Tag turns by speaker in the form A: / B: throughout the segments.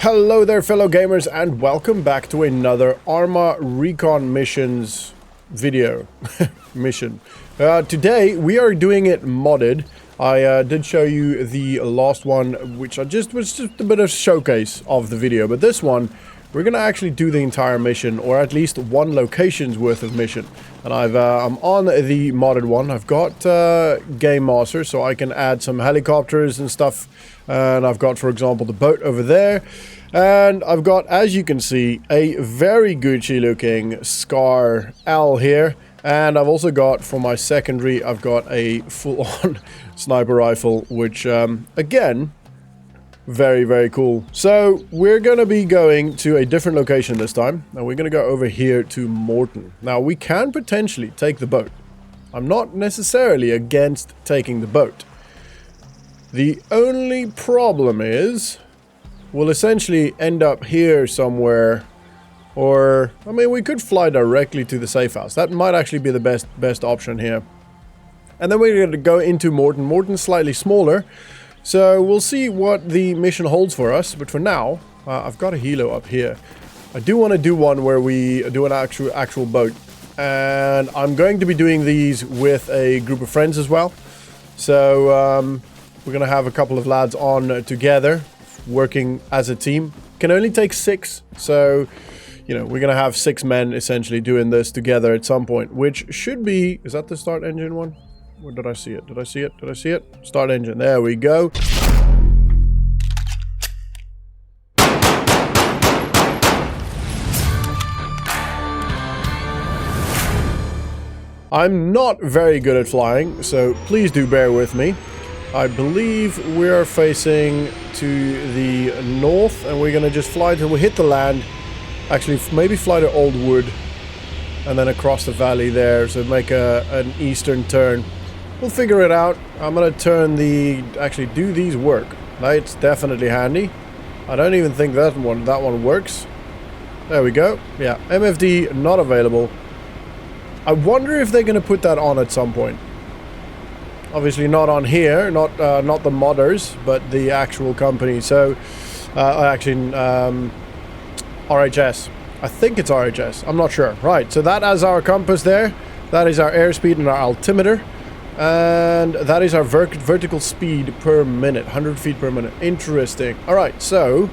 A: Hello there, fellow gamers, and welcome back to another ARMA Recon missions video. mission. Today we are doing it modded. I did show you the last one, which was just a bit of showcase of the video, but this one we're gonna actually do the entire mission, or at least one location's worth of mission. And I'm on the modded one. I've got Game Master, so I can add some helicopters and stuff. And I've got, for example, the boat over there. And I've got, as you can see, a very Gucci looking Scar L here. And I've also got, for my secondary, I've got a full-on sniper rifle, which, again, very, very cool. So, we're going to be going to a different location this time. And we're going to go over here to Morton. Now, we can potentially take the boat. I'm not necessarily against taking the boat. The only problem is, we'll essentially end up here somewhere. Or, I mean, we could fly directly to the safe house. That might actually be the best option here. And then we're going to go into Morton. Morton's slightly smaller. So we'll see what the mission holds for us. But for now, I've got a helo up here. I do want to do one where we do an actual boat. And I'm going to be doing these with a group of friends as well. So we're going to have a couple of lads on together, working as a team. Can only take 6. So, you know, we're going to have 6 men essentially doing this together at some point. Which should be... Is that the start engine one? Where did I see it? Did I see it? Did I see it? Start engine. There we go. I'm not very good at flying, so please do bear with me. I believe we're facing to the north, and we're going to just fly till we hit the land. Actually, maybe fly to Old Wood, and then across the valley there, so make an eastern turn. We'll figure it out. I'm going to turn actually do these work. It's definitely handy. I don't even think that one works. There we go. Yeah, MFD not available. I wonder if they're going to put that on at some point. Obviously not on here, not the modders, but the actual company. So, actually, RHS. I think it's RHS. I'm not sure. Right, so that is our compass there. That is our airspeed and our altimeter. And that is our vertical speed per minute, 100 feet per minute. Interesting. All right, so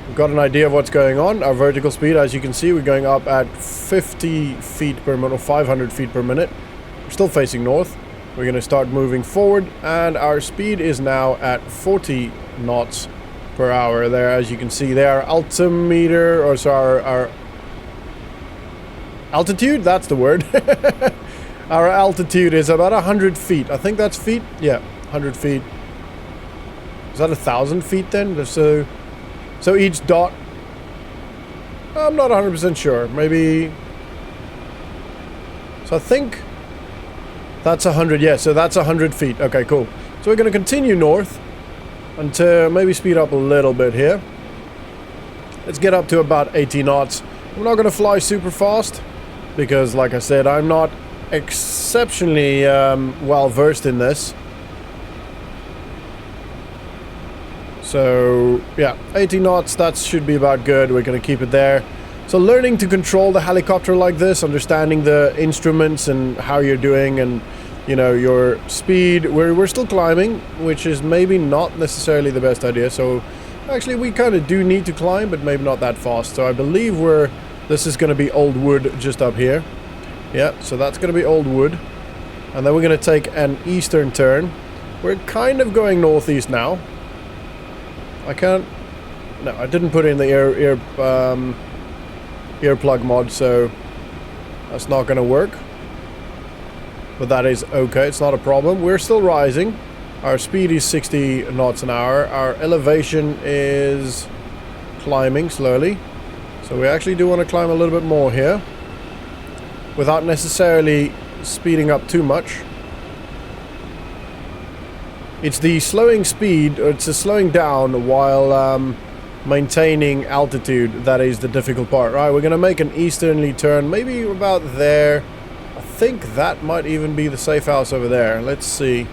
A: we've got an idea of what's going on. Our vertical speed, as you can see, we're going up at 50 feet per minute, or 500 feet per minute. We're still facing north. We're going to start moving forward, and our speed is now at 40 knots per hour there, as you can see there. Our altimeter, or sorry, our altitude, that's the word. Our altitude is about 100 feet. I think that's feet? Yeah, 100 feet. Is that 1,000 feet then? So each dot, I'm not 100% sure. Maybe, so I think that's 100, yeah, so that's 100 feet. Okay, cool. So we're going to continue north until maybe speed up a little bit here. Let's get up to about 80 knots. I'm not going to fly super fast because, like I said, I'm not exceptionally well versed in this. So, yeah, 80 knots, that should be about good. We're going to keep it there. So learning to control the helicopter like this, understanding the instruments and how you're doing and, you know, your speed. We're still climbing, which is maybe not necessarily the best idea. So actually we kind of do need to climb, but maybe not that fast. So I believe this is going to be Old Wood just up here. Yeah, so that's going to be Old Wood. And then we're going to take an eastern turn. We're kind of going northeast now. I didn't put in the earplug mod, so that's not going to work. But that is okay, it's not a problem. We're still rising. Our speed is 60 knots an hour. Our elevation is climbing slowly. So we actually do want to climb a little bit more here, without necessarily speeding up too much. It's the slowing speed, or it's the slowing down while maintaining altitude that is the difficult part. Right, we're going to make an easterly turn, maybe about there. I think that might even be the safe house over there. Let's see.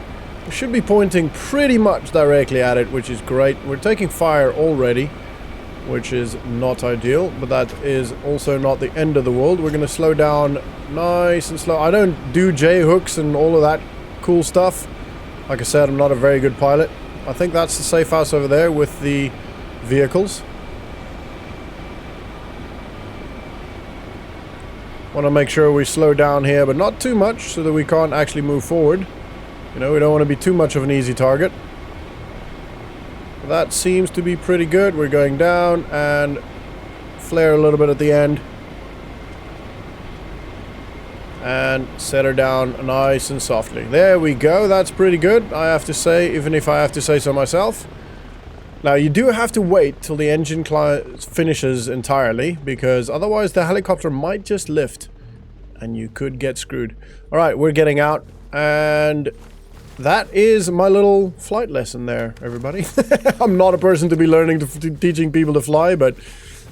A: We should be pointing pretty much directly at it, which is great. We're taking fire already. which is not ideal, but that is also not the end of the world. We're going to slow down nice and slow. I don't do J-hooks and all of that cool stuff. Like I said, I'm not a very good pilot. I think that's the safe house over there with the vehicles. Want to make sure we slow down here, but not too much so that we can't actually move forward. You know, we don't want to be too much of an easy target. That seems to be pretty good. We're going down and flare a little bit at the end. And set her down nice and softly. There we go. That's pretty good, I have to say, even if I have to say so myself. Now, you do have to wait till the engine finishes entirely, because otherwise the helicopter might just lift and you could get screwed. All right, we're getting out, and that is my little flight lesson there, everybody. I'm not a person to be teaching people to fly, but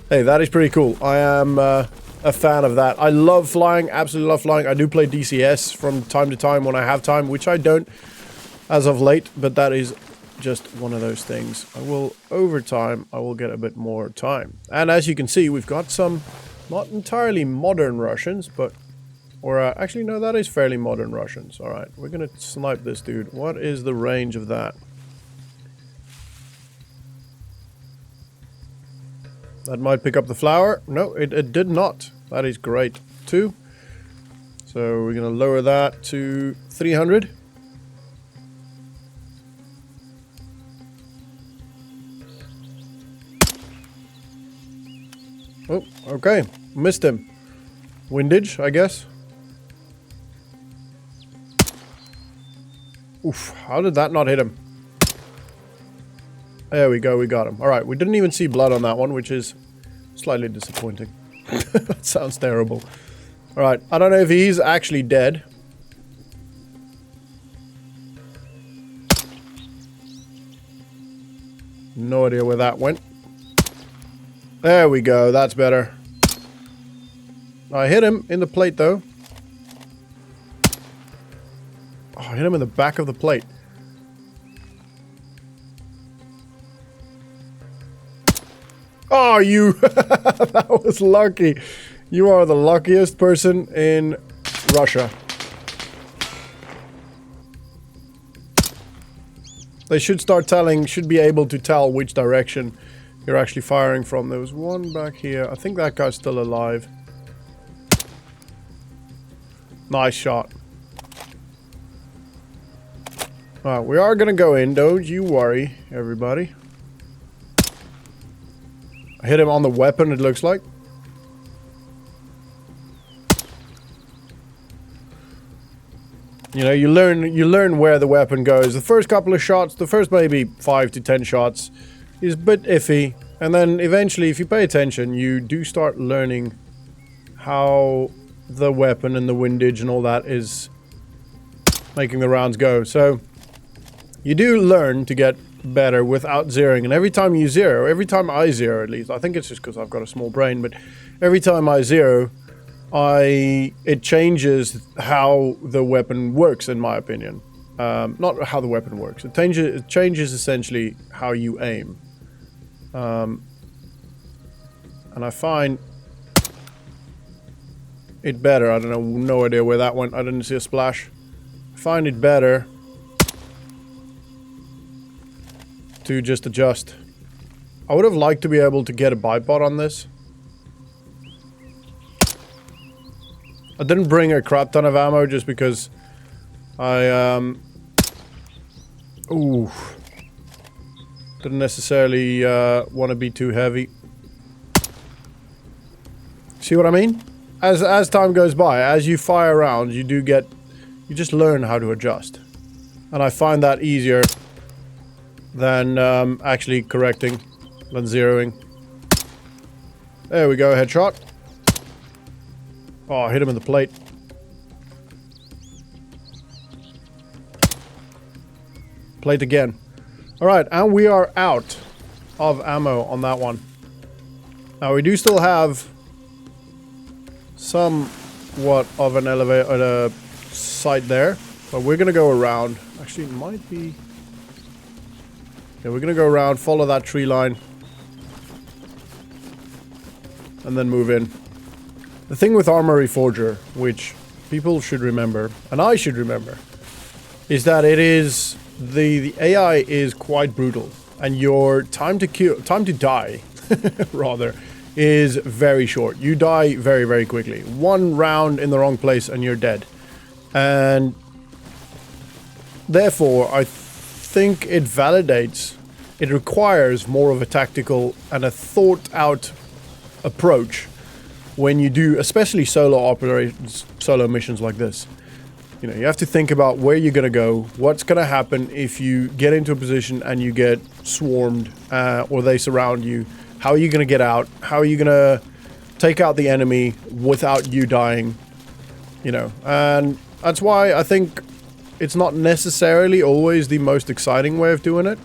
A: hey, that is pretty cool. I am a fan of that. I love flying, absolutely love flying. I do play DCS from time to time when I have time, which I don't as of late, but that is just one of those things. Over time, I will get a bit more time. And as you can see, we've got some not entirely modern Russians, but actually, no, that is fairly modern Russians. All right, we're going to snipe this dude. What is the range of that? That might pick up the flower. No, it did not. That is great, too. So we're going to lower that to 300. Oh, okay. Missed him. Windage, I guess. Oof, how did that not hit him? There we go, we got him. Alright, we didn't even see blood on that one, which is slightly disappointing. That sounds terrible. Alright, I don't know if he's actually dead. No idea where that went. There we go, that's better. I hit him in the plate, though. Oh, I hit him in the back of the plate. Oh, you! That was lucky. You are the luckiest person in Russia. They should be able to tell which direction you're actually firing from. There was one back here. I think that guy's still alive. Nice shot. Alright, we are gonna go in, don't you worry, everybody. I hit him on the weapon, it looks like. You know, you learn where the weapon goes. The first couple of shots, the first maybe 5 to 10 shots, is a bit iffy. And then eventually, if you pay attention, you do start learning how the weapon and the windage and all that is making the rounds go. So you do learn to get better without zeroing, and every time you zero, every time I zero at least, I think it's just because I've got a small brain, but every time I zero, it changes how the weapon works, in my opinion. Not how the weapon works. It changes essentially how you aim. And I find it better. I don't know, no idea where that went. I didn't see a splash. I find it better to just adjust. I would have liked to be able to get a bipod on this. I didn't bring a crap ton of ammo just because I didn't necessarily want to be too heavy. See what I mean? As time goes by, as you fire rounds, you just learn how to adjust. And I find that easier than actually correcting, than zeroing. There we go, headshot. Oh, I hit him in the plate. Plate again. Alright, and we are out of ammo on that one. Now, we do still have somewhat of an elevator site there, but we're gonna go around. Actually, it might be... Yeah, we're gonna go around, follow that tree line. and then move in. The thing with ARMA Reforger, which people should remember, and I should remember, is that it is the AI is quite brutal, and your time to die, rather, is very short. You die very, very quickly. One round in the wrong place and you're dead. And therefore, I think it validates, it requires more of a tactical and a thought-out approach when you do, especially solo operations, solo missions like this. You know, you have to think about where you're going to go, what's going to happen if you get into a position and you get swarmed or they surround you. How are you going to get out? How are you going to take out the enemy without you dying? You know, and that's why I think it's not necessarily always the most exciting way of doing it,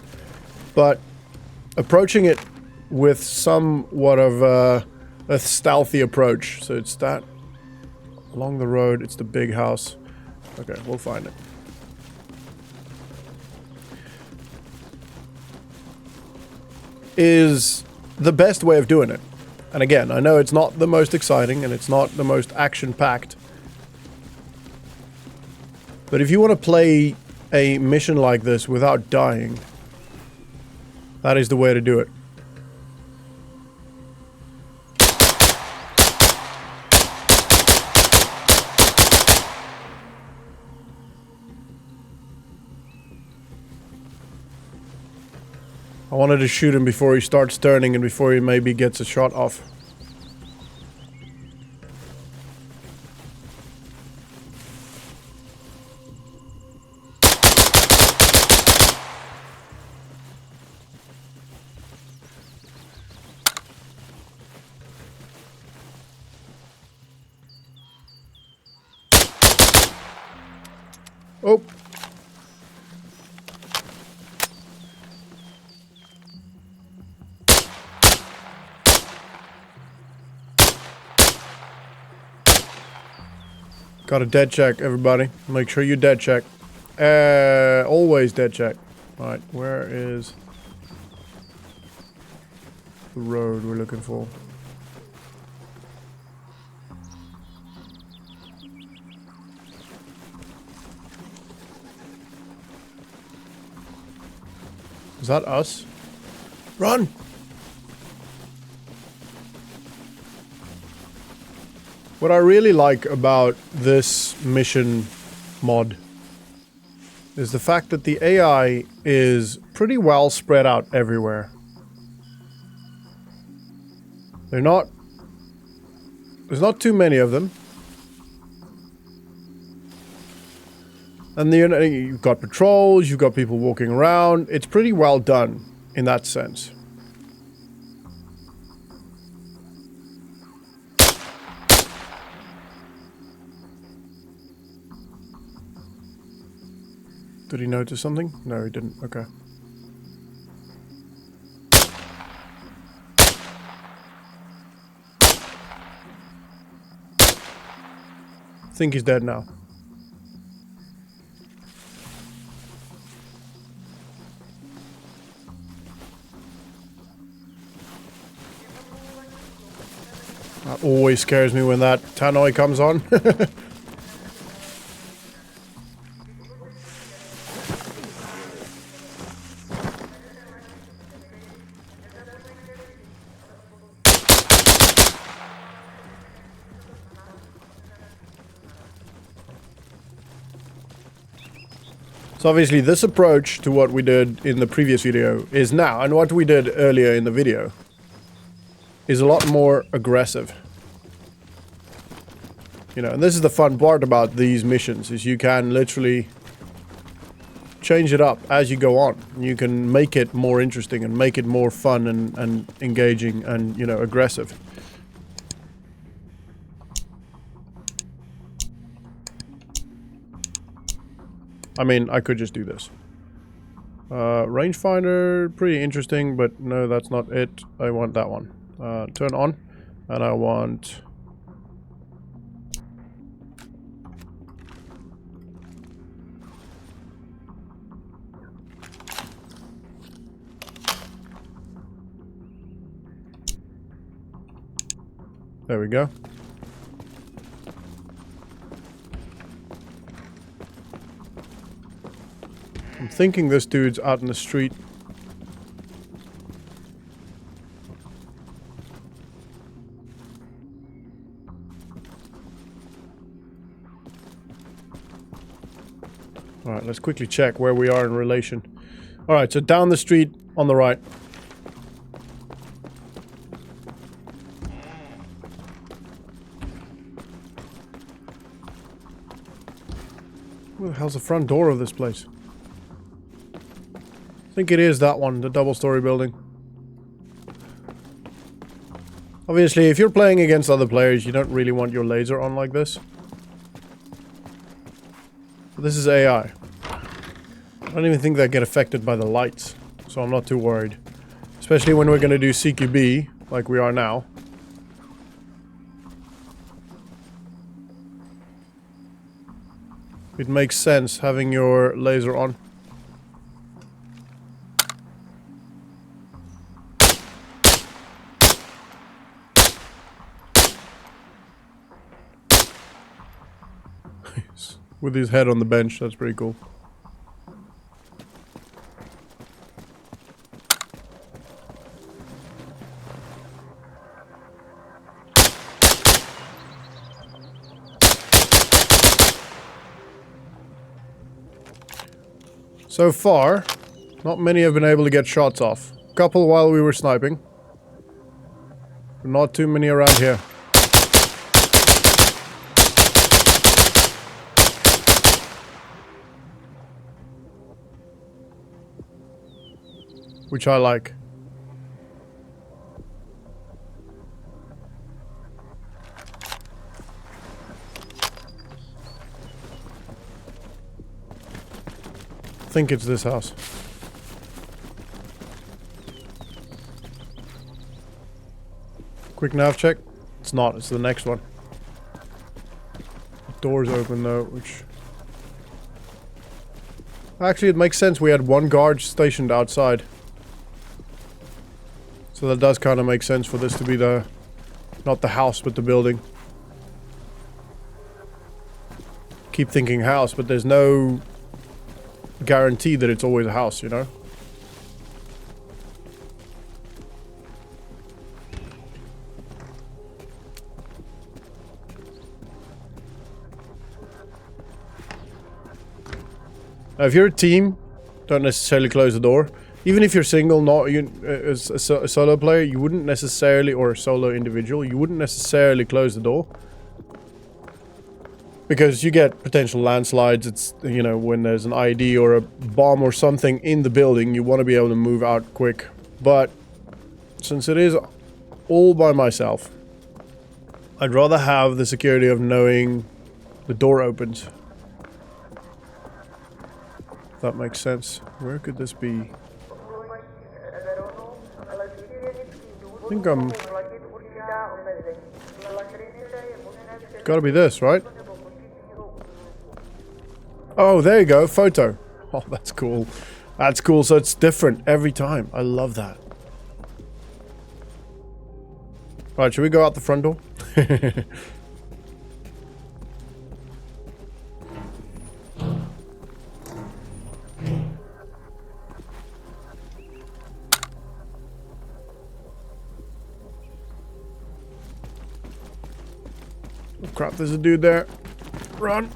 A: but approaching it with somewhat of a stealthy approach. So it's that along the road, it's the big house. Okay, we'll find it. Is the best way of doing it. And again, I know it's not the most exciting and it's not the most action-packed. But if you want to play a mission like this without dying, that is the way to do it. I wanted to shoot him before he starts turning and before he maybe gets a shot off. Oh! Got a dead check, everybody. Make sure you dead check. Always dead check. Alright, where is the road we're looking for? Is that us? Run! What I really like about this mission mod is the fact that the AI is pretty well spread out everywhere. There's not too many of them. And you've got patrols, you've got people walking around. It's pretty well done in that sense. Did he notice something? No, he didn't. Okay. I think he's dead now. That always scares me when that tannoy comes on. So obviously this approach to what we did in the previous video is now, and what we did earlier in the video, is a lot more aggressive. You know, and this is the fun part about these missions, is you can literally change it up as you go on. You can make it more interesting and make it more fun and engaging and, you know, aggressive. I mean, I could just do this. Rangefinder, pretty interesting, but no, that's not it. I want that one. Turn on, and I want... There we go. I'm thinking this dude's out in the street. Alright, let's quickly check where we are in relation. Alright, so down the street on the right. Where the hell's the front door of this place? I think it is that one, the double-story building. Obviously, if you're playing against other players, you don't really want your laser on like this. But this is AI. I don't even think they get affected by the lights, so I'm not too worried. Especially when we're going to do CQB, like we are now. It makes sense having your laser on. With his head on the bench, that's pretty cool. So far, not many have been able to get shots off. A couple while we were sniping. But not too many around here. Which I like. I think it's this house. Quick nav check. It's not, it's the next one. The door's open though, which... Actually, it makes sense. We had one guard stationed outside. So that does kind of make sense for this to be the... Not the house, but the building. Keep thinking house, but there's no... guarantee that it's always a house, you know? Now, if you're a team, don't necessarily close the door. Even if you're single, not you, as a solo player, you wouldn't necessarily, or a solo individual, you wouldn't necessarily close the door. Because you get potential landslides, it's, you know, when there's an ID or a bomb or something in the building, you want to be able to move out quick. But, since it is all by myself, I'd rather have the security of knowing the door opens. If that makes sense. Where could this be? I think I'm... It's gotta be this, right? Oh, there you go, photo. Oh, that's cool. That's cool, so it's different every time. I love that. Right, should we go out the front door? Oh, crap, there's a dude there. Run.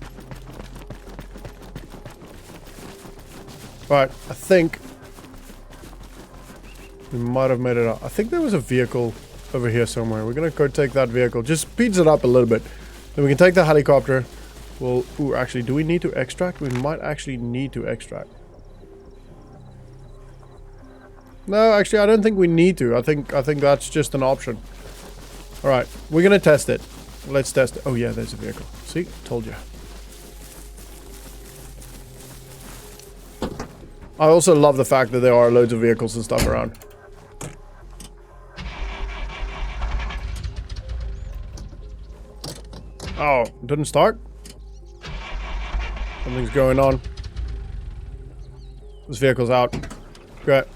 A: Right, I think we might have made it up. I think there was a vehicle over here somewhere. We're gonna go take that vehicle. Just speeds it up a little bit. Then we can take the helicopter. Well, ooh, actually, do we need to extract? We might actually need to extract. No, actually, I don't think we need to. I think that's just an option. All right, we're gonna test it. Let's test it. Oh yeah, there's a vehicle. See, told you. I also love the fact that there are loads of vehicles and stuff around. Oh, it didn't start? Something's going on. This vehicle's out. Okay.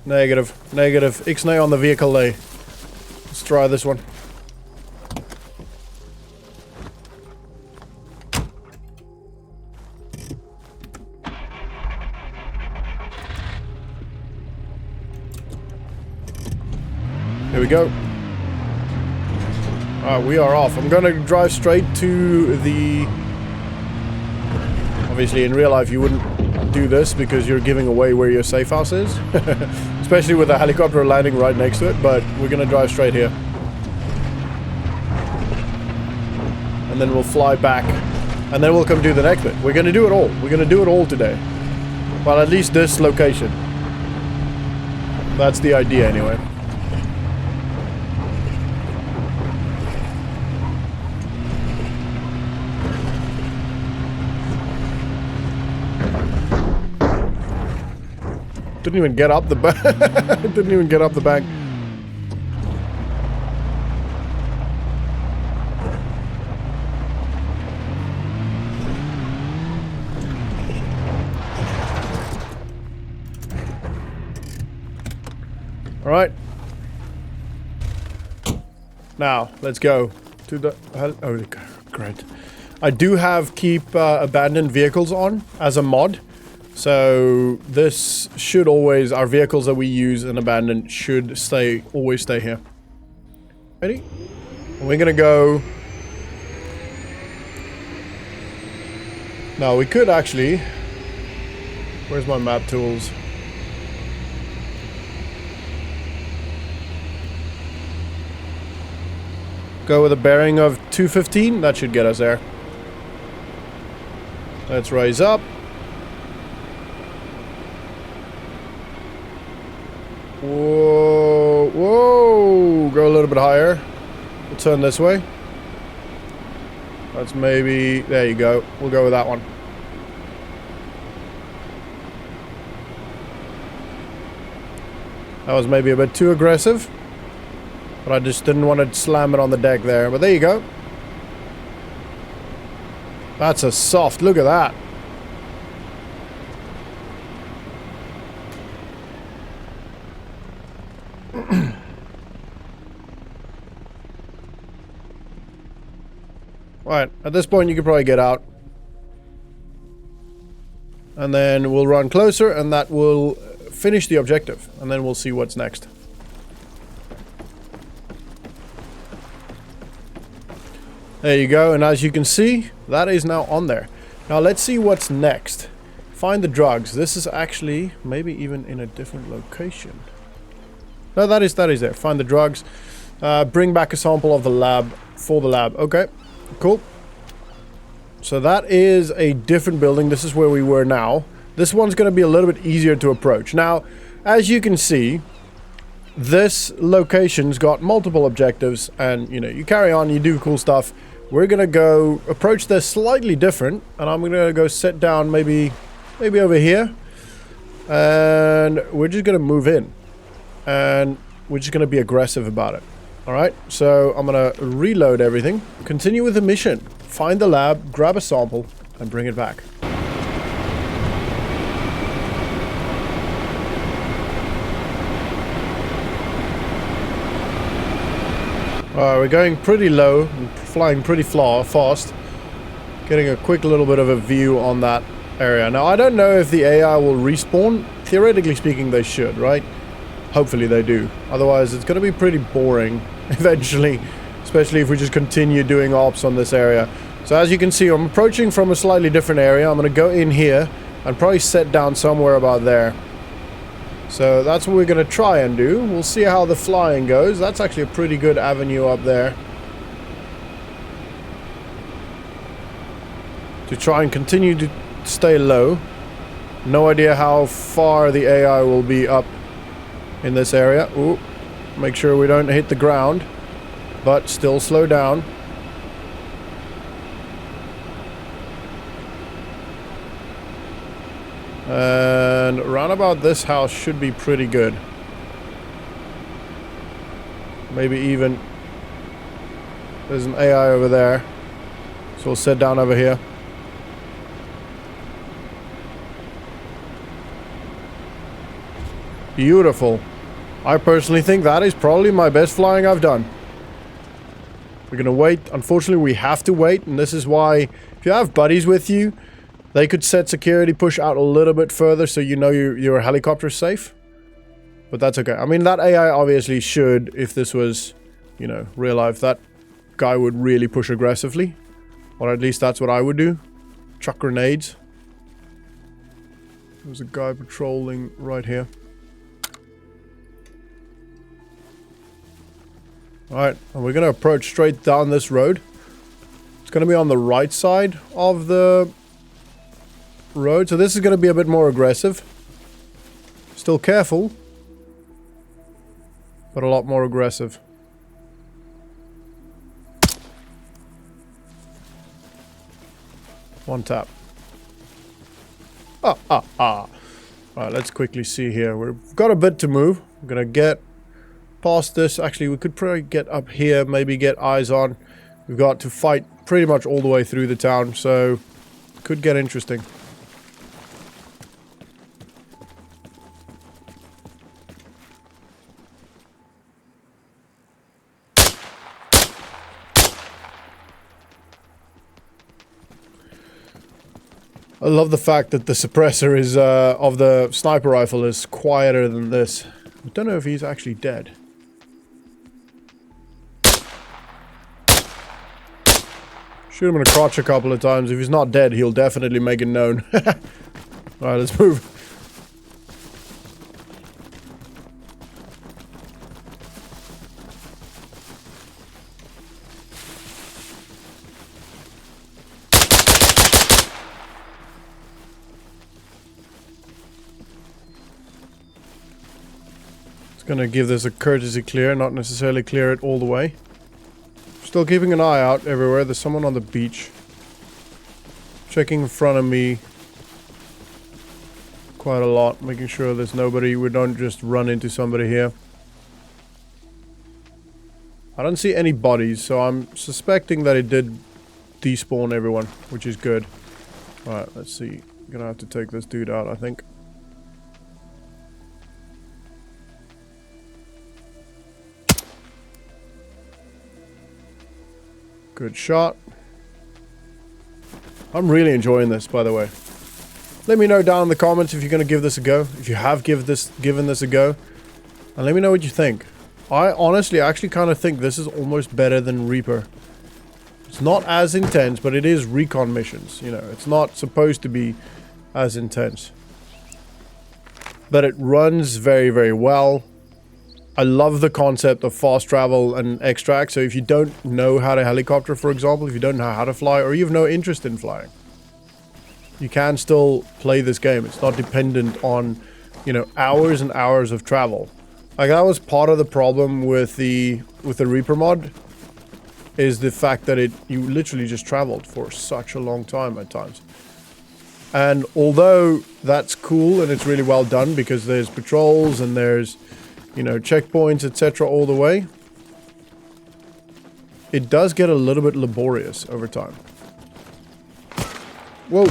A: Negative. Negative. Ixnay on the vehicle lay. Let's try this one. Here we go. Alright, we are off. I'm gonna drive straight to the... Obviously, in real life, you wouldn't do this because you're giving away where your safe house is. Especially with a helicopter landing right next to it, but we're gonna drive straight here. And then we'll fly back. And then we'll come do the next bit. We're gonna do it all. We're gonna do it all today. Well, at least this location. That's the idea, anyway. Didn't even get up the bank. Didn't even get up the bank. All right. Now let's go to the. Oh, great! I do have keep abandoned vehicles on as a mod. So this should always, our vehicles that we use and abandon should always stay here. Ready? And we're gonna go. Now we could actually, where's my map tools? Go with a bearing of 215, that should get us there. Let's raise up. Whoa, whoa, go a little bit higher. We'll turn this way. That's maybe, there you go. We'll go with that one. That was maybe a bit too aggressive. But I just didn't want to slam it on the deck there. But there you go. That's a soft, look at that. Right, at this point you could probably get out. And then we'll run closer and that will finish the objective. And then we'll see what's next. There you go, and as you can see, that is now on there. Now let's see what's next. Find the drugs. This is actually maybe even in a different location. No, that is there. Find the drugs. Bring back a sample of the lab for the lab. Okay. Cool. So that is a different building. This is where we were now. This one's going to be a little bit easier to approach. Now, as you can see, this location's got multiple objectives and, you know, you carry on, you do cool stuff. We're going to go approach this slightly different and I'm going to go sit down maybe over here. And we're just going to move in. And we're just going to be aggressive about it. Alright, so I'm going to reload everything, continue with the mission, find the lab, grab a sample, and bring it back. We're going pretty low, and flying pretty fast, getting a quick little bit of a view on that area. Now, I don't know if the AI will respawn. Theoretically speaking, they should, right? Hopefully they do. Otherwise, it's going to be pretty boring eventually, especially if we just continue doing ops on this area. So as you can see, I'm approaching from a slightly different area. I'm going to go in here and probably set down somewhere about there. So that's what we're going to try and do. We'll see how the flying goes. That's actually a pretty good avenue up there. To try and continue to stay low. No idea how far the AI will be up in this area. Ooh, make sure we don't hit the ground, but still slow down. And around about this house should be pretty good. Maybe even there's an AI over there, so we'll sit down over here. Beautiful. I personally think that is probably my best flying I've done. We're gonna wait. Unfortunately, we have to wait, and this is why if you have buddies with you, they could set security push out a little bit further so you know your helicopter's safe. But that's okay. I mean, that AI obviously should, if this was, you know, real life, that guy would really push aggressively. Or at least that's what I would do. Chuck grenades. There's a guy patrolling right here. Alright, and we're going to approach straight down this road. It's going to be on the right side of the road. So this is going to be a bit more aggressive. Still careful. But a lot more aggressive. One tap. Alright, let's quickly see here. We've got a bit to move. I'm going to get past this. Actually, we could probably get up here, maybe get eyes on. We've got to fight pretty much all the way through the town, so it could get interesting. I love the fact that the suppressor is of the sniper rifle is quieter than this. I don't know if he's actually dead. Shoot him in the crotch a couple of times. If he's not dead, he'll definitely make it known. Alright, let's move. Gonna give this a courtesy clear, not necessarily clear it all the way. Still keeping an eye out everywhere. There's someone on the beach. Checking in front of me quite a lot, making sure there's nobody. We don't just run into somebody here. I don't see any bodies, so I'm suspecting that it did despawn everyone, which is good. Alright, let's see. Gonna have to take this dude out, I think. Good shot. I'm really enjoying this, by the way. Let me know down in the comments if you're going to give this a go. If you have given this a go. And let me know what you think. I honestly actually kind of think this is almost better than Reaper. It's not as intense, but it is recon missions. You know, it's not supposed to be as intense. But it runs very, very well. I love the concept of fast travel and extract. So if you don't know how to helicopter, for example, if you don't know how to fly, or you have no interest in flying, you can still play this game. It's not dependent on, you know, hours and hours of travel. Like, that was part of the problem with the Reaper mod, is the fact that you literally just traveled for such a long time at times. And although that's cool and it's really well done because there's patrols and there's, you know, checkpoints, etc. all the way, it does get a little bit laborious over time. Whoa.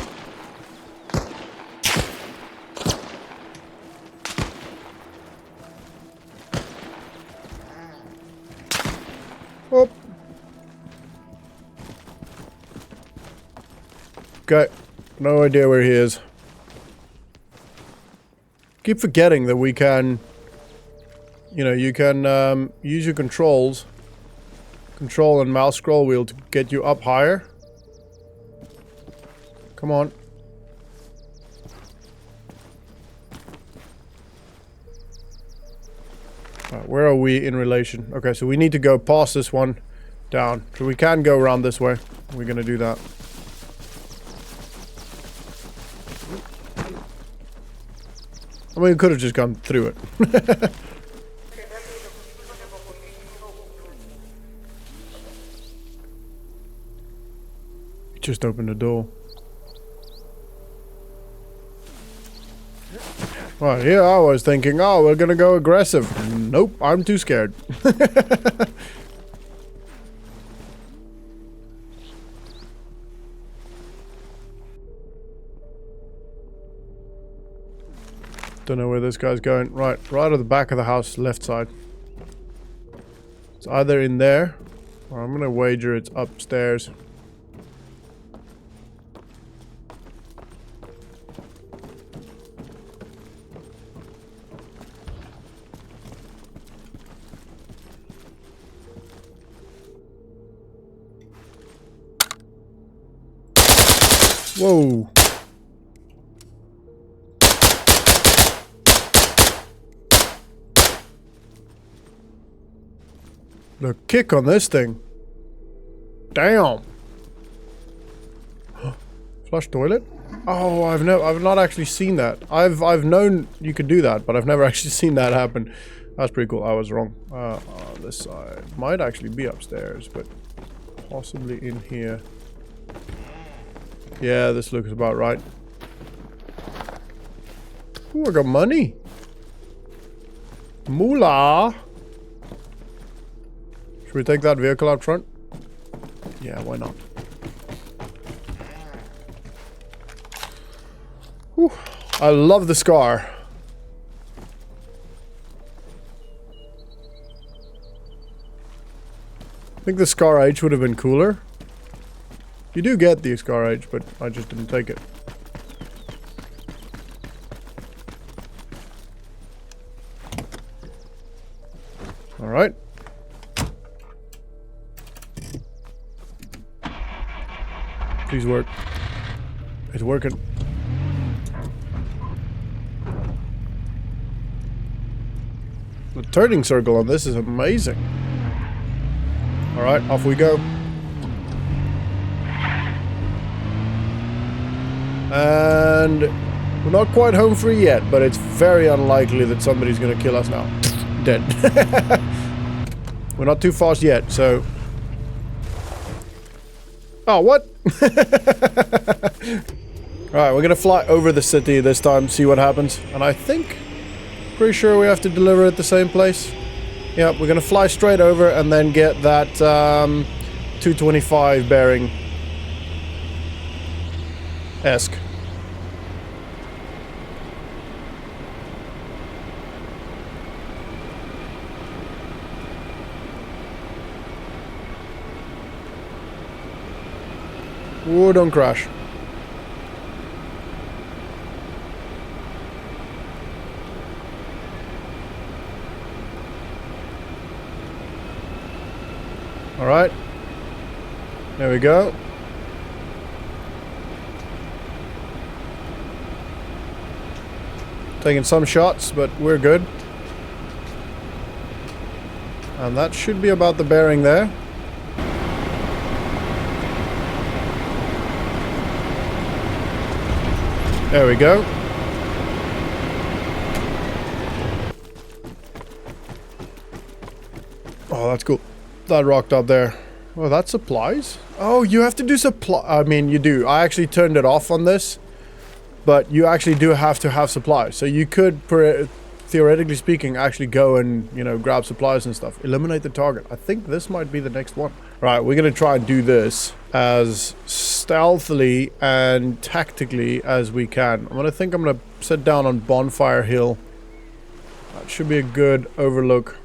A: Whoop. Okay. No idea where he is. Keep forgetting that we can... You know, you can use your controls, control and mouse scroll wheel to get you up higher. Come on. Right, where are we in relation? Okay, so we need to go past this one down. So we can go around this way. We're gonna do that. I mean, we could have just gone through it. Just open the door. Right, here I was thinking, oh, we're gonna go aggressive. Nope, I'm too scared. Don't know where this guy's going. Right at the back of the house, left side. It's either in there, or I'm gonna wager it's upstairs. Whoa. The kick on this thing. Damn. Flush toilet? Oh, I've not actually seen that. I've known you could do that, but I've never actually seen that happen. That's pretty cool. I was wrong. This side might actually be upstairs, but possibly in here. Yeah, this looks about right. Ooh, I got money. Moolah. Should we take that vehicle out front? Yeah, why not? Whew. I love the scar. I think the Scar H would have been cooler. You do get the Scar H, but I just didn't take it. Alright. Please work. It's working. The turning circle on this is amazing. Alright, off we go. And we're not quite home free yet, but it's very unlikely that somebody's gonna kill us now. Dead. We're not too fast yet, so... Oh, what? Alright, we're gonna fly over the city this time, see what happens. And I think... Pretty sure we have to deliver at the same place. Yep, we're gonna fly straight over and then get that 225 bearing. Esque. Ooh, don't crash. Alright. There we go. Taking some shots, but we're good. And that should be about the bearing there. There we go. Oh, that's cool. That rocked up there. Oh, that's supplies? Oh, you have to do supply. I mean, you do. I actually turned it off on this. But you actually do have to have supplies. So you could, theoretically speaking, actually go and, you know, grab supplies and stuff. Eliminate the target. I think this might be the next one. Right, we're going to try and do this as stealthily and tactically as we can. I'm going to sit down on Bonfire Hill. That should be a good overlook.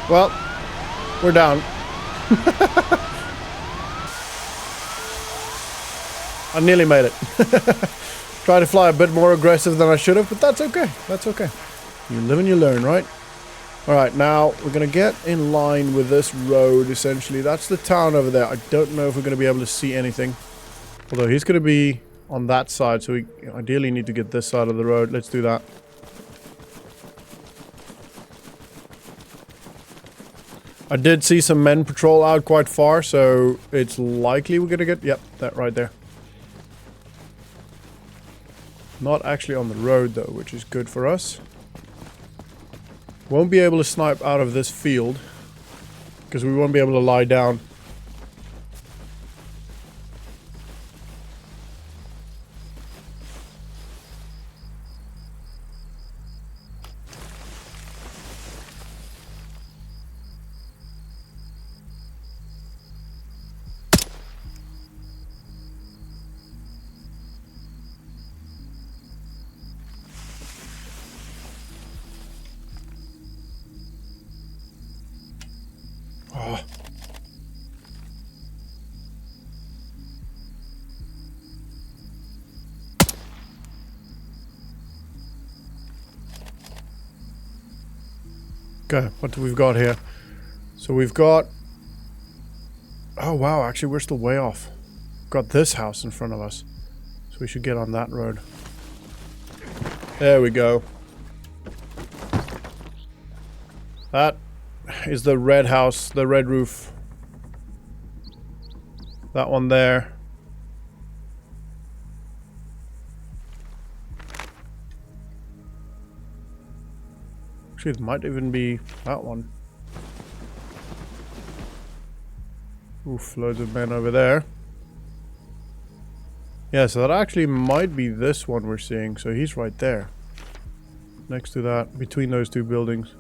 A: Well, we're down. I nearly made it. Try to fly a bit more aggressive than I should have, but that's okay. That's okay. You live and you learn, right? Alright, now we're going to get in line with this road, essentially. That's the town over there. I don't know if we're going to be able to see anything. Although he's going to be on that side, so we ideally need to get this side of the road. Let's do that. I did see some men patrol out quite far, so it's likely we're gonna get... Yep, that right there. Not actually on the road, though, which is good for us. Won't be able to snipe out of this field, because we won't be able to lie down. Okay, what do we've got here? So we've got... Oh wow, actually we're still way off. Got this house in front of us. So we should get on that road. There we go. That is the red house, the red roof. That one there. Actually, it might even be that one. Oof, loads of men over there. Yeah, so that actually might be this one we're seeing. So he's right there. Next to that, between those two buildings.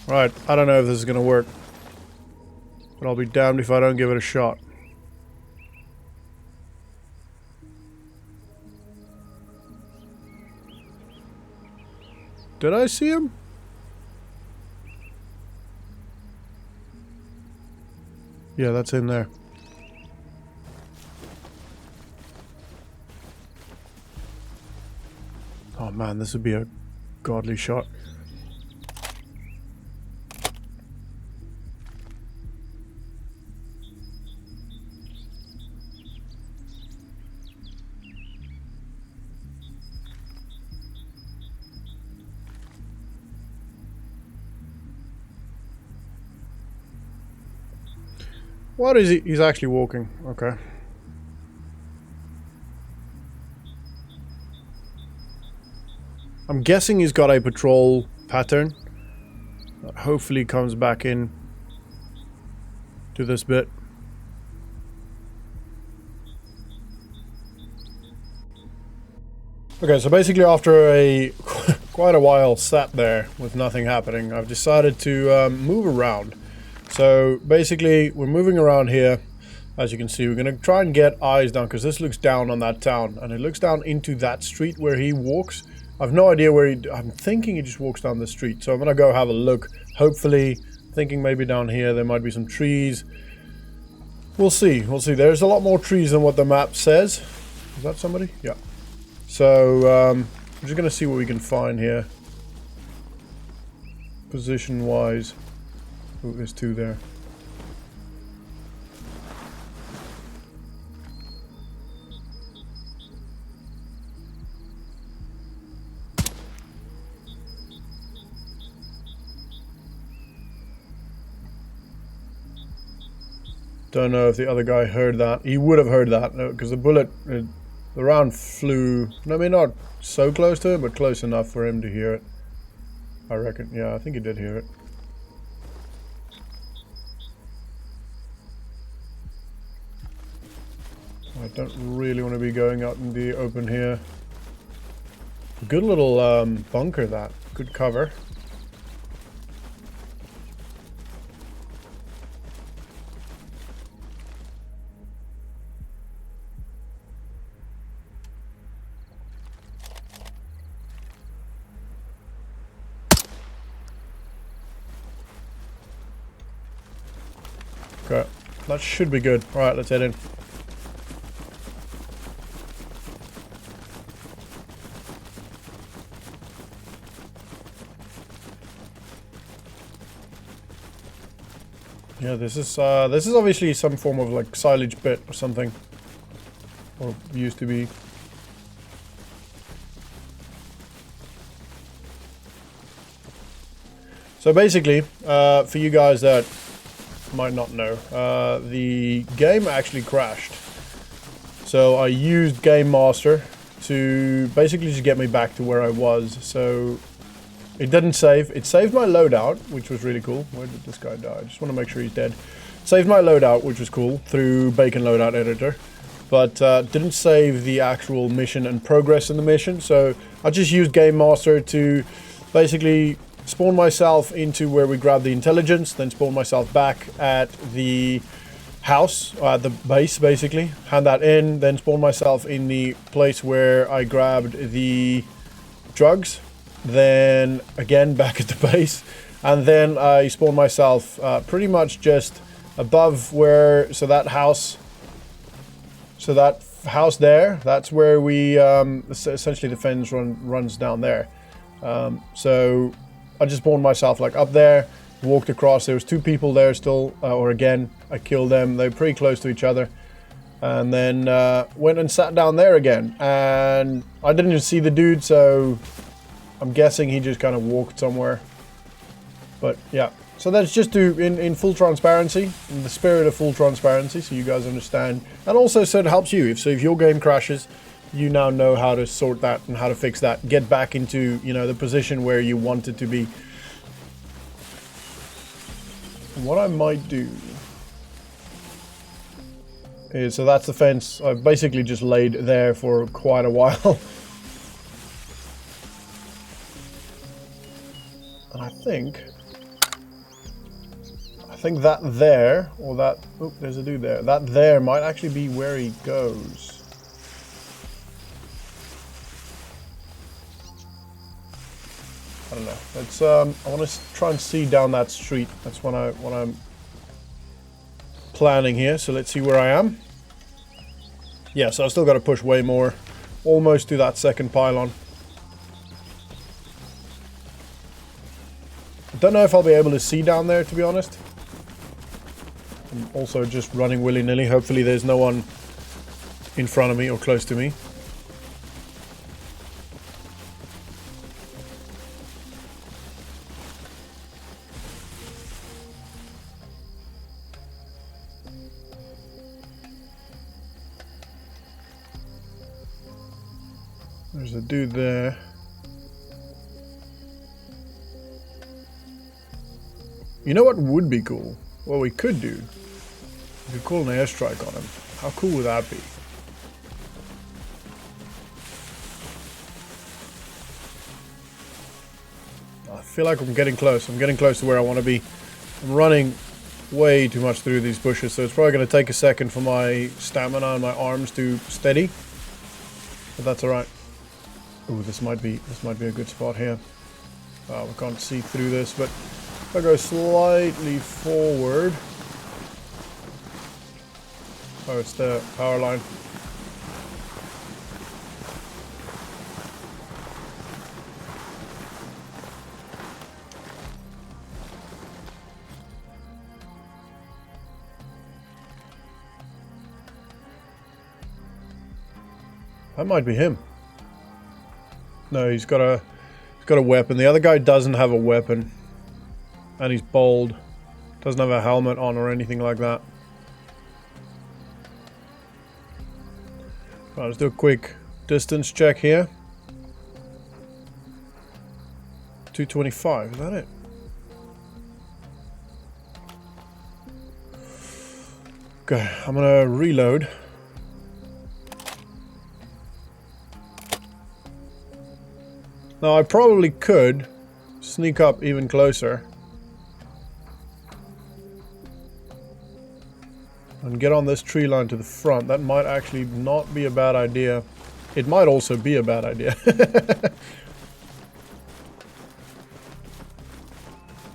A: Right, I don't know if this is gonna work. But I'll be damned if I don't give it a shot. Did I see him? Yeah, that's in there. Oh man, this would be a godly shot. What is he? He's actually walking. Okay. I'm guessing he's got a patrol pattern that hopefully comes back in to this bit. Okay, so basically after a quite a while sat there with nothing happening, I've decided to move around. So basically we're moving around here. As you can see, we're going to try and get eyes down because this looks down on that town and it looks down into that street where he walks. I've no idea where I'm thinking he just walks down the street. So I'm going to go have a look. Hopefully, thinking maybe down here there might be some trees. We'll see. We'll see. There's a lot more trees than what the map says. Is that somebody? Yeah. So I'm just going to see what we can find here. Position-wise. Oh, there's two there. Don't know if the other guy heard that. He would have heard that because the bullet, the round flew. I mean, not so close to it, but close enough for him to hear it. I reckon. Yeah, I think he did hear it. I don't really want to be going out in the open here. Good little bunker, that. Good cover. Okay, that should be good. Alright, let's head in. Yeah, this is obviously some form of like silage bit or something. Or used to be. So basically, for you guys that might not know, the game actually crashed. So I used Game Master to basically just get me back to where I was. So it didn't save. It saved my loadout, which was really cool. Where did this guy die? I just want to make sure he's dead. Saved my loadout, which was cool, through Bacon Loadout Editor. But didn't save the actual mission and progress in the mission. So I just used Game Master to basically spawn myself into where we grabbed the intelligence, then spawn myself back at the house, the base basically, hand that in, then spawn myself in the place where I grabbed the drugs, then again back at the base, and then I spawned myself pretty much just above where, so that house, so that house there, that's where we essentially the fence runs down there. So I just spawned myself like up there, walked across. There was 2 people there still, or again, I killed them. They were pretty close to each other. And then went and sat down there again. And I didn't even see the dude, so I'm guessing he just kind of walked somewhere. But yeah, so that's just in full transparency, in the spirit of full transparency, so you guys understand. And also so it helps you. If your game crashes, you now know how to sort that and how to fix that. Get back into, you know, the position where you want it to be. What I might do is, so that's the fence. I've basically just laid there for quite a while. And I think that there, or that, oh, there's a dude there. That there might actually be where he goes. I don't know. Let's I want to try and see down that street. That's what I'm planning here. So let's see where I am. Yeah, so I've still got to push way more, almost to that second pylon. Don't know if I'll be able to see down there, to be honest. I'm also just running willy-nilly. Hopefully there's no one in front of me or close to me. There's a dude there. You know what would be cool? What we could do? We could call an airstrike on him. How cool would that be? I feel like I'm getting close. I'm getting close to where I want to be. I'm running way too much through these bushes, so it's probably going to take a second for my stamina and my arms to steady. But that's alright. Ooh, this might be a good spot here. We can't see through this, but if I go slightly forward. Oh, it's the power line. That might be him. No, he's got a weapon. The other guy doesn't have a weapon. And he's bald. Doesn't have a helmet on or anything like that. Right, let's do a quick distance check here. 225, is that it? Okay, I'm gonna reload. Now I probably could sneak up even closer and get on this tree line to the front. That might actually not be a bad idea. It might also be a bad idea.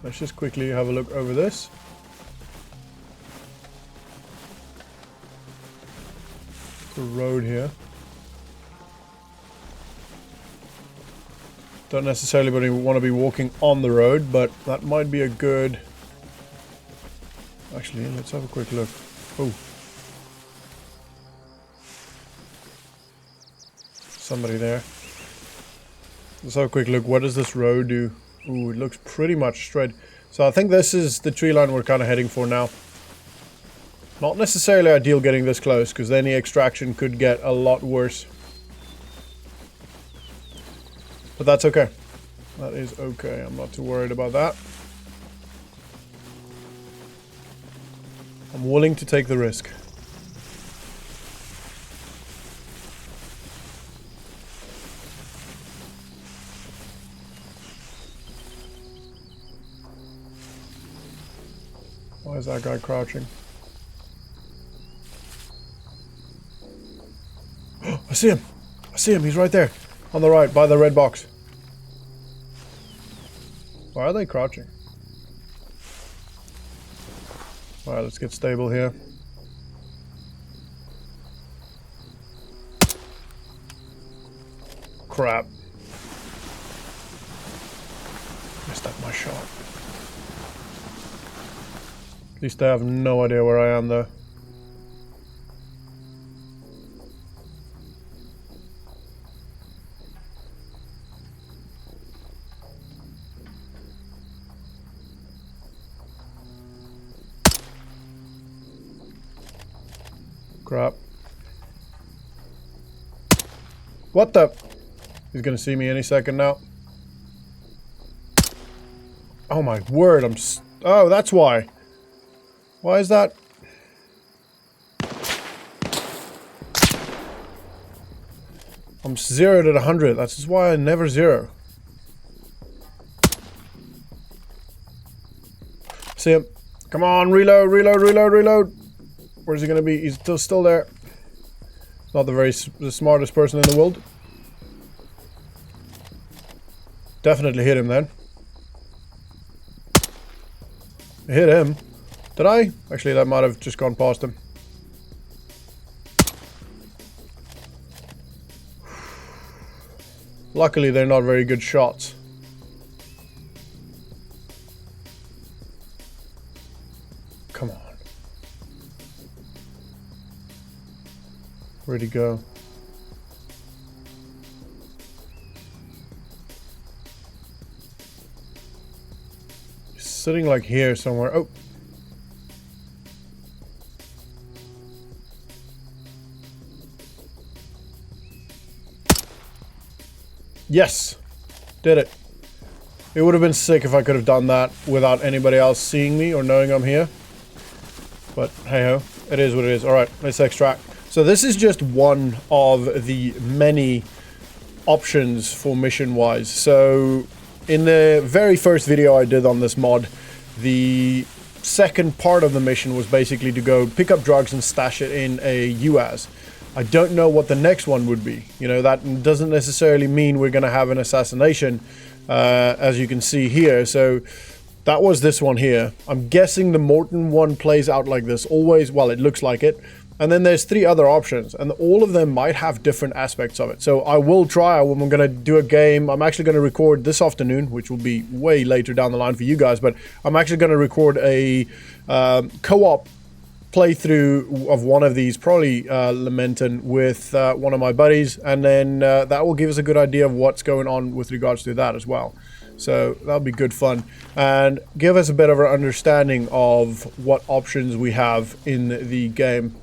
A: Let's just quickly have a look over this. The road here. Don't necessarily want to be walking on the road, but that might be a good... Actually, let's have a quick look. Oh. Somebody there. Let's have a quick look. What does this road do? Ooh, it looks pretty much straight. So I think this is the tree line we're kind of heading for now. Not necessarily ideal getting this close, because then the extraction could get a lot worse. But that's okay. That is okay. I'm not too worried about that. I'm willing to take the risk. Why is that guy crouching? I see him! I see him! He's right there! On the right, by the red box. Why are they crouching? Alright, let's get stable here. crap. Missed up my shot. At least I have no idea where I am though. Crap. What the? He's gonna see me any second now. Oh my word, oh, that's why. Why is that? I'm zeroed at 100. That's just why I never zero. See him. Come on, reload, reload, reload, reload. Where's he gonna be? He's still there. Not the smartest person in the world. Definitely hit him then. I hit him. Did I? Actually, that might have just gone past him. Luckily, they're not very good shots. Come on. Where'd he go? He's sitting like here somewhere. Oh. Yes! Did it. It would have been sick if I could have done that without anybody else seeing me or knowing I'm here. But hey-ho, it is what it is. Alright, let's extract. So this is just one of the many options for mission-wise. So in the very first video I did on this mod, the second part of the mission was basically to go pick up drugs and stash it in a UAS. I don't know what the next one would be. You know, that doesn't necessarily mean we're going to have an assassination, as you can see here. So that was this one here. I'm guessing the Morton one plays out like this always. Well, it looks like it. And then there's 3 other options, and all of them might have different aspects of it. So I will try. I'm going to do a game. I'm actually going to record this afternoon, which will be way later down the line for you guys. But I'm actually going to record a co-op playthrough of one of these, probably Lamenton, with one of my buddies. And then that will give us a good idea of what's going on with regards to that as well. So that'll be good fun and give us a bit of an understanding of what options we have in the game.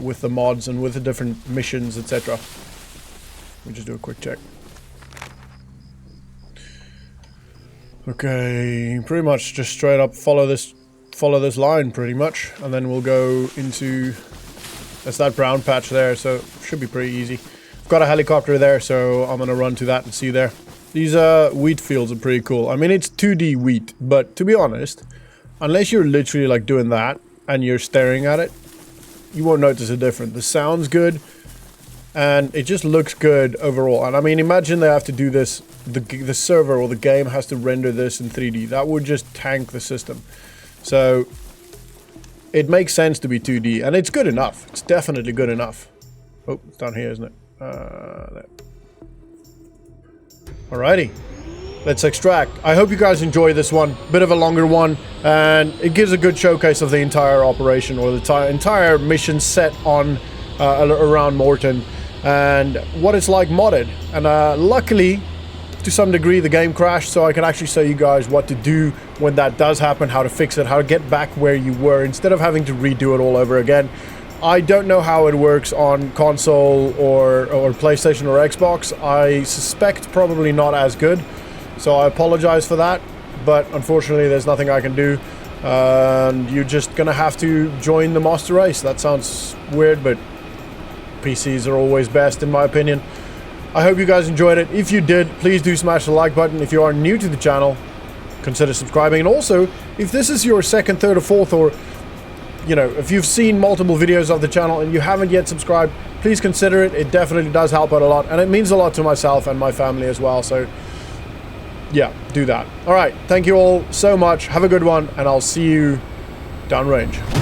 A: With the mods and with the different missions, etc. Let me just do a quick check. Okay, pretty much just straight up follow this line pretty much, and then we'll go into that's that brown patch there, so should be pretty easy. I've got a helicopter there, so I'm gonna run to that and see you there. These wheat fields are pretty cool. I mean, it's 2D wheat, but to be honest, unless you're literally like doing that and you're staring at it, you won't notice a difference. The sound's good, and it just looks good overall. And I mean, imagine they have to do this, the server or the game has to render this in 3D. That would just tank the system. So it makes sense to be 2D, and it's good enough. It's definitely good enough. Oh, it's down here, isn't it? There. Alrighty. Let's extract. I hope you guys enjoy this one. Bit of a longer one, and it gives a good showcase of the entire operation, or the entire mission set on around Morton, and what it's like modded. And luckily, to some degree, the game crashed, so I can actually show you guys what to do when that does happen, how to fix it, how to get back where you were, instead of having to redo it all over again. I don't know how it works on console or PlayStation or Xbox. I suspect probably not as good. So I apologize for that, but unfortunately there's nothing I can do. And you're just gonna have to join the master race. That sounds weird, but PCs are always best in my opinion. I hope you guys enjoyed it. If you did, please do smash the like button. If you are new to the channel, consider subscribing. And also, if this is your second, third, or fourth, or you know, if you've seen multiple videos of the channel and you haven't yet subscribed, please consider it. It definitely does help out a lot, and it means a lot to myself and my family as well. So yeah, do that. All right, thank you all so much. Have a good one, and I'll see you downrange.